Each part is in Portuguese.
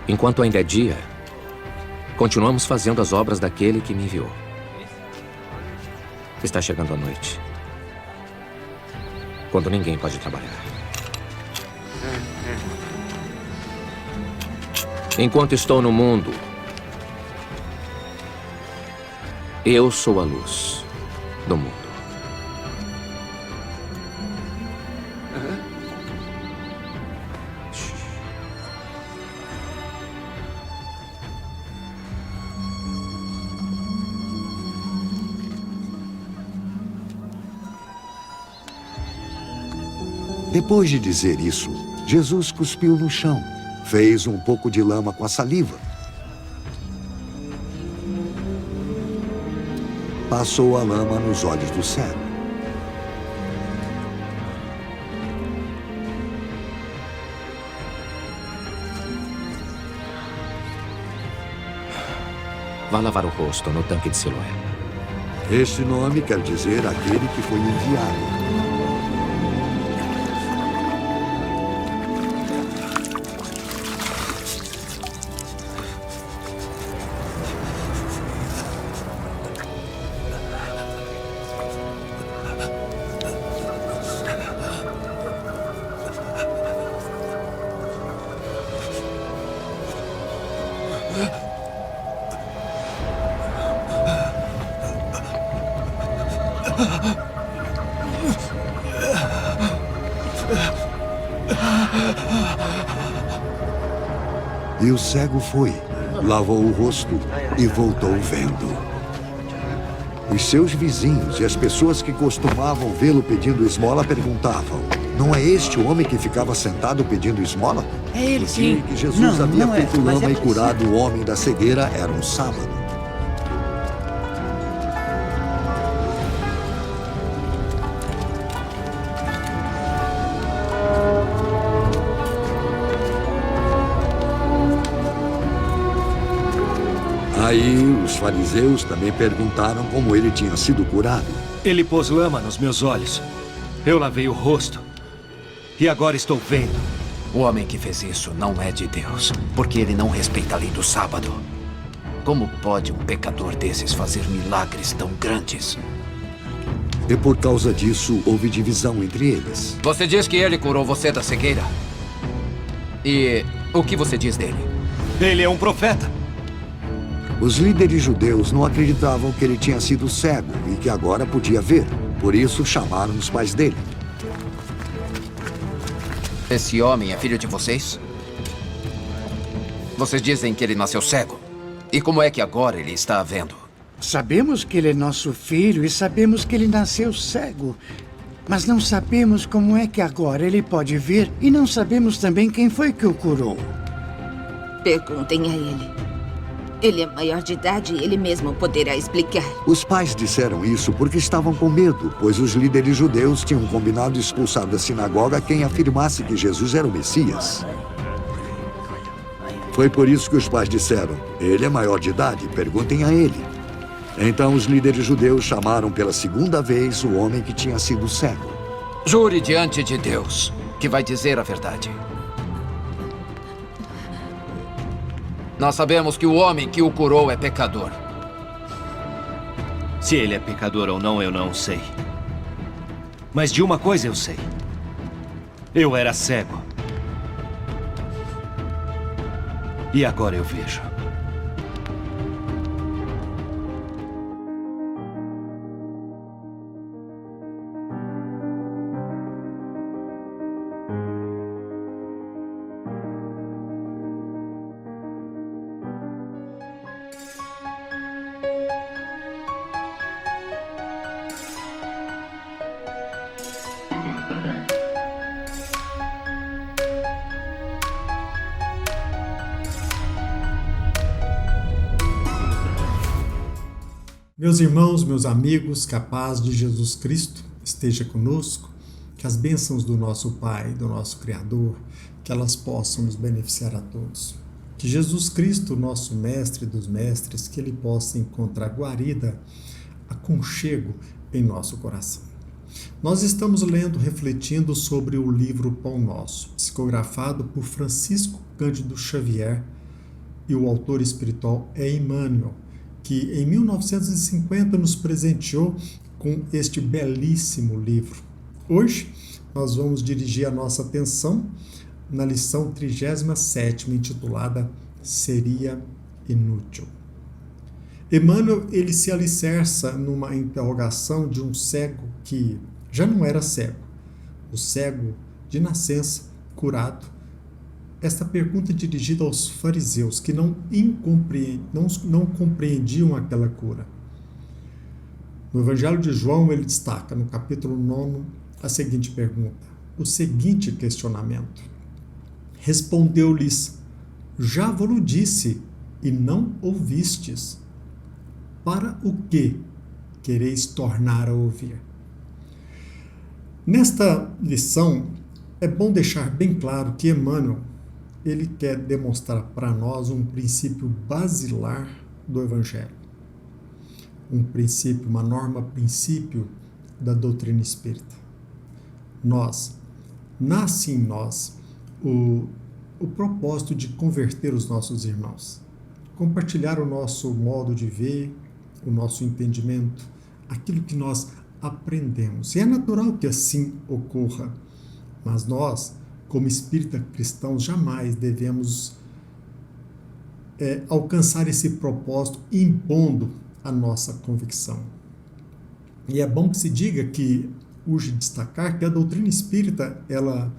Enquanto ainda é dia, continuamos fazendo as obras daquele que me enviou. Está chegando a noite, quando ninguém pode trabalhar. Enquanto estou no mundo, eu sou a luz do mundo. Depois de dizer isso, Jesus cuspiu no chão, fez um pouco de lama com a saliva, passou a lama nos olhos do cego. Vá lavar o rosto no tanque de Siloé. Este nome quer dizer aquele que foi enviado. E o cego foi, lavou o rosto e voltou vendo. Os seus vizinhos e as pessoas que costumavam vê-lo pedindo esmola perguntavam: não é este o homem que ficava sentado pedindo esmola? É ele, O sim. dia que Jesus havia feito lama e curado o homem da cegueira era um sábado. Aí os fariseus também perguntaram como ele tinha sido curado. Ele pôs lama nos meus olhos. Eu lavei o rosto. E agora estou vendo. O homem que fez isso não é de Deus, porque ele não respeita a lei do sábado. Como pode um pecador desses fazer milagres tão grandes? E por causa disso, houve divisão entre eles. Você diz que ele curou você da cegueira? E o que você diz dele? Ele é um profeta. Os líderes judeus não acreditavam que ele tinha sido cego e que agora podia ver. Por isso, chamaram os pais dele. Esse homem é filho de vocês? Vocês dizem que ele nasceu cego. E como é que agora ele está vendo? Sabemos que ele é nosso filho e sabemos que ele nasceu cego. Mas não sabemos como é que agora ele pode ver e não sabemos também quem foi que o curou. Perguntem a ele. Ele é maior de idade e ele mesmo poderá explicar. Os pais disseram isso porque estavam com medo, pois os líderes judeus tinham combinado expulsar da sinagoga quem afirmasse que Jesus era o Messias. Foi por isso que os pais disseram: ele é maior de idade, perguntem a ele. Então os líderes judeus chamaram pela segunda vez o homem que tinha sido cego. Jure diante de Deus que vai dizer a verdade. Nós sabemos que o homem que o curou é pecador. Se ele é pecador ou não, eu não sei. Mas de uma coisa eu sei. Eu era cego. E agora eu vejo. Meus irmãos, meus amigos, que a paz de Jesus Cristo esteja conosco, que as bênçãos do nosso Pai, do nosso Criador, que elas possam nos beneficiar a todos. Que Jesus Cristo, nosso Mestre dos Mestres, que Ele possa encontrar guarida, aconchego em nosso coração. Nós estamos lendo, refletindo sobre o livro Pão Nosso, psicografado por Francisco Cândido Xavier, e o autor espiritual é Emmanuel, que em 1950 nos presenteou com este belíssimo livro. Hoje nós vamos dirigir a nossa atenção na lição 37ª, intitulada Seria Inútil. Emmanuel, ele se alicerça numa interrogação de um cego que já não era cego, o cego de nascença, curado. Esta pergunta é dirigida aos fariseus, que não compreendiam aquela cura. No Evangelho de João, ele destaca, no capítulo 9, a seguinte pergunta, o seguinte questionamento. Respondeu-lhes, já vos disse, e não ouvistes. Para o que quereis tornar a ouvir? Nesta lição, é bom deixar bem claro que Emmanuel, ele quer demonstrar para nós um princípio basilar do Evangelho. Um princípio, uma norma princípio da doutrina espírita. Nasce em nós o propósito de converter os nossos irmãos, compartilhar o nosso modo de ver, o nosso entendimento, aquilo que nós aprendemos. E é natural que assim ocorra, mas nós, como espírita cristãos, jamais devemos alcançar esse propósito impondo a nossa convicção. E é bom que se diga que urge destacar que a doutrina espírita ela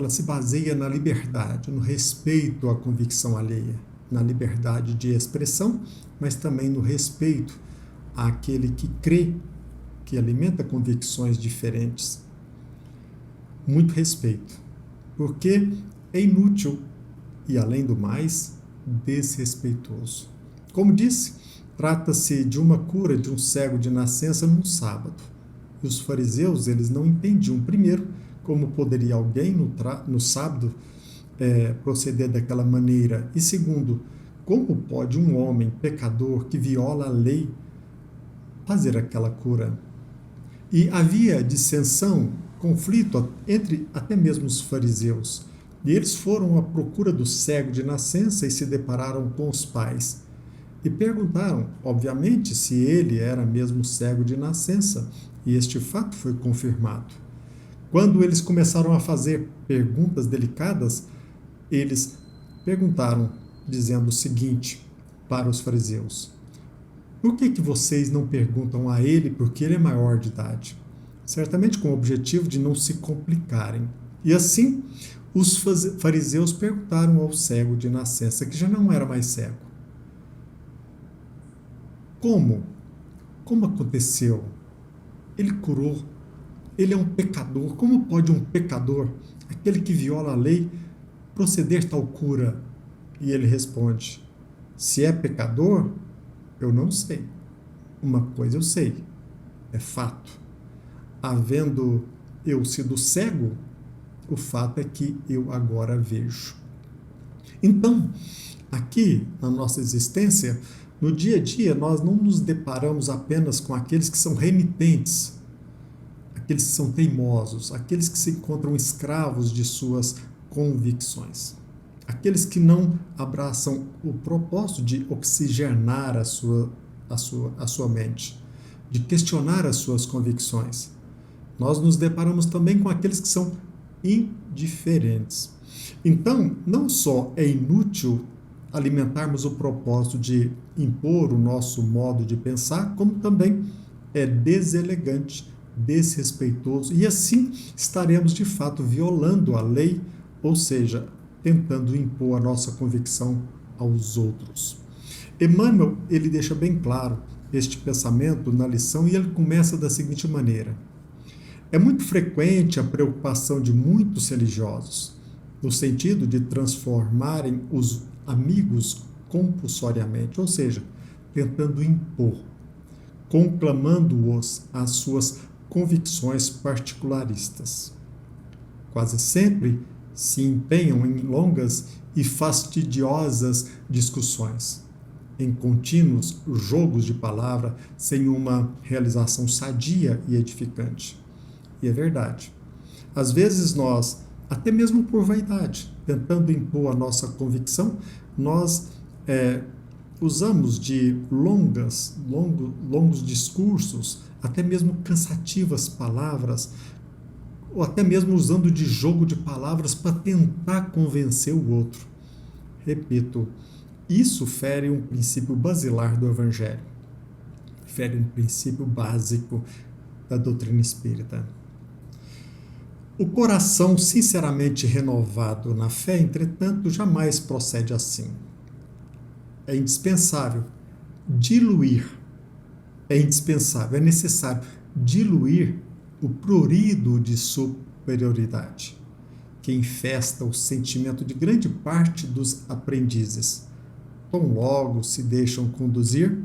se baseia na liberdade, no respeito à convicção alheia, na liberdade de expressão, mas também no respeito àquele que crê, que alimenta convicções diferentes. Muito respeito, porque é inútil e, além do mais, desrespeitoso. Como disse, trata-se de uma cura de um cego de nascença num sábado. E os fariseus, eles não entendiam, primeiro, como poderia alguém no sábado proceder daquela maneira. E segundo, como pode um homem pecador que viola a lei fazer aquela cura? E havia dissensão, conflito entre até mesmo os fariseus. E eles foram à procura do cego de nascença e se depararam com os pais. E perguntaram, obviamente, se ele era mesmo cego de nascença. E este fato foi confirmado. Quando eles começaram a fazer perguntas delicadas, eles perguntaram, dizendo o seguinte para os fariseus: por que vocês não perguntam a ele porque ele é maior de idade? Certamente com o objetivo de não se complicarem. E assim, os fariseus perguntaram ao cego de nascença, que já não era mais cego: como? Como aconteceu? Ele curou. Ele é um pecador. Como pode um pecador, aquele que viola a lei, proceder tal cura? E ele responde: se é pecador, eu não sei. Uma coisa eu sei, é fato. Havendo eu sido cego, o fato é que eu agora vejo. Então, aqui na nossa existência, no dia a dia, nós não nos deparamos apenas com aqueles que são renitentes, aqueles que são teimosos, aqueles que se encontram escravos de suas convicções, aqueles que não abraçam o propósito de oxigenar a sua mente, de questionar as suas convicções. Nós nos deparamos também com aqueles que são indiferentes. Então, não só é inútil alimentarmos o propósito de impor o nosso modo de pensar, como também é deselegante, desrespeitoso, e assim estaremos de fato violando a lei, ou seja, tentando impor a nossa convicção aos outros. Emmanuel, ele deixa bem claro este pensamento na lição e ele começa da seguinte maneira: é muito frequente a preocupação de muitos religiosos, no sentido de transformarem os amigos compulsoriamente, ou seja, tentando impor, conclamando-os às suas convicções particularistas. Quase sempre se empenham em longas e fastidiosas discussões, em contínuos jogos de palavra, sem uma realização sadia e edificante. E é verdade. Às vezes nós até mesmo por vaidade, tentando impor a nossa convicção, nós usamos de longos discursos, até mesmo cansativas palavras, ou até mesmo usando de jogo de palavras para tentar convencer o outro. Repito, isso fere um princípio basilar do Evangelho, fere um princípio básico da doutrina espírita. O coração sinceramente renovado na fé, entretanto, jamais procede assim. É indispensável diluir, é necessário diluir o prurido de superioridade, que infesta o sentimento de grande parte dos aprendizes. Tão logo se deixam conduzir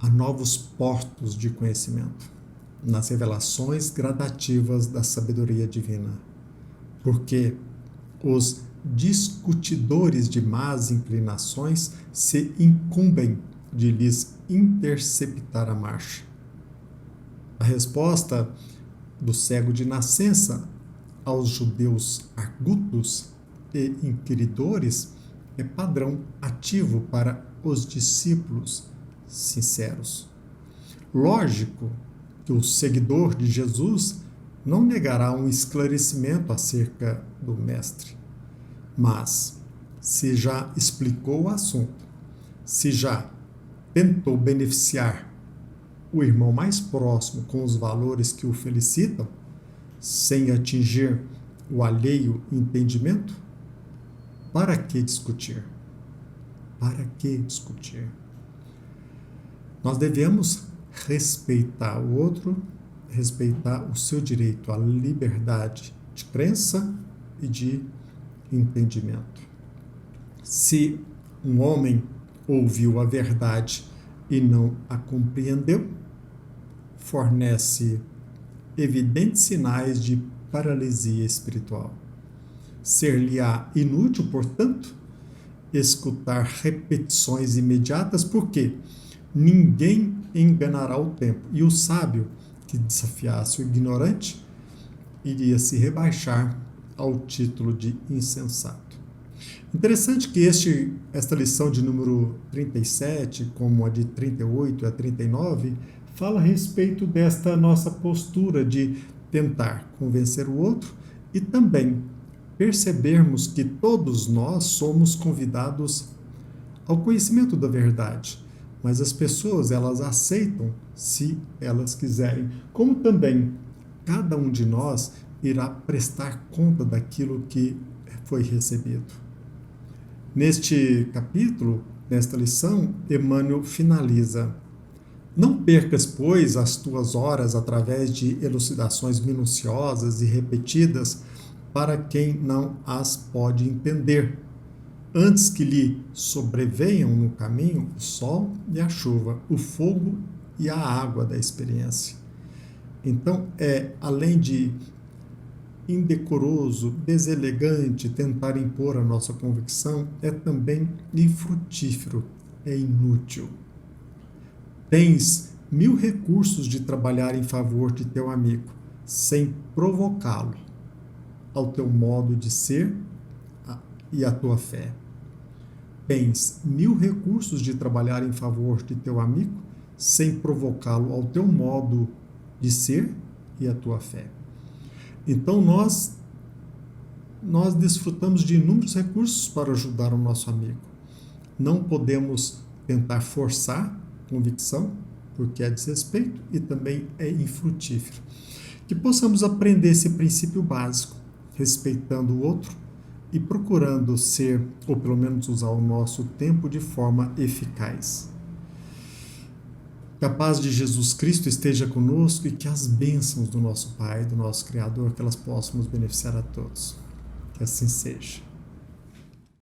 a novos portos de conhecimento, nas revelações gradativas da sabedoria divina. Porque os discutidores de más inclinações se incumbem de lhes interceptar a marcha. A resposta do cego de nascença aos judeus argutos e inquiridores é padrão ativo para os discípulos sinceros. Lógico que o seguidor de Jesus não negará um esclarecimento acerca do Mestre, mas se já explicou o assunto, se já tentou beneficiar o irmão mais próximo com os valores que o felicitam, sem atingir o alheio entendimento, para que discutir? Para que discutir? Nós devemos respeitar o outro, respeitar o seu direito à liberdade de crença e de entendimento. Se um homem ouviu a verdade e não a compreendeu, fornece evidentes sinais de paralisia espiritual. Ser-lhe-á inútil, portanto, escutar repetições imediatas, porque ninguém enganará o tempo, e o sábio que desafiasse o ignorante iria se rebaixar ao título de insensato. Interessante que esta lição de número 37, como a de 38 a 39, fala a respeito desta nossa postura de tentar convencer o outro e também percebermos que todos nós somos convidados ao conhecimento da verdade, mas as pessoas, elas aceitam se elas quiserem, como também cada um de nós irá prestar conta daquilo que foi recebido. Neste capítulo, nesta lição, Emmanuel finaliza: não percas, pois, as tuas horas através de elucidações minuciosas e repetidas para quem não as pode entender, antes que lhe sobrevenham no caminho o sol e a chuva, o fogo e a água da experiência. Então, além de indecoroso, deselegante tentar impor a nossa convicção, é também infrutífero, é inútil. Tens 1000 recursos de trabalhar em favor de teu amigo, sem provocá-lo ao teu modo de ser e à tua fé. Tens 1000 recursos de trabalhar em favor de teu amigo, sem provocá-lo ao teu modo de ser e à tua fé. Então nós desfrutamos de inúmeros recursos para ajudar o nosso amigo. Não podemos tentar forçar convicção, porque é desrespeito e também é infrutífero. Que possamos aprender esse princípio básico, respeitando o outro e procurando ser, ou pelo menos usar o nosso tempo de forma eficaz. Que a paz de Jesus Cristo esteja conosco e que as bênçãos do nosso Pai, do nosso Criador, que elas possam nos beneficiar a todos. Que assim seja.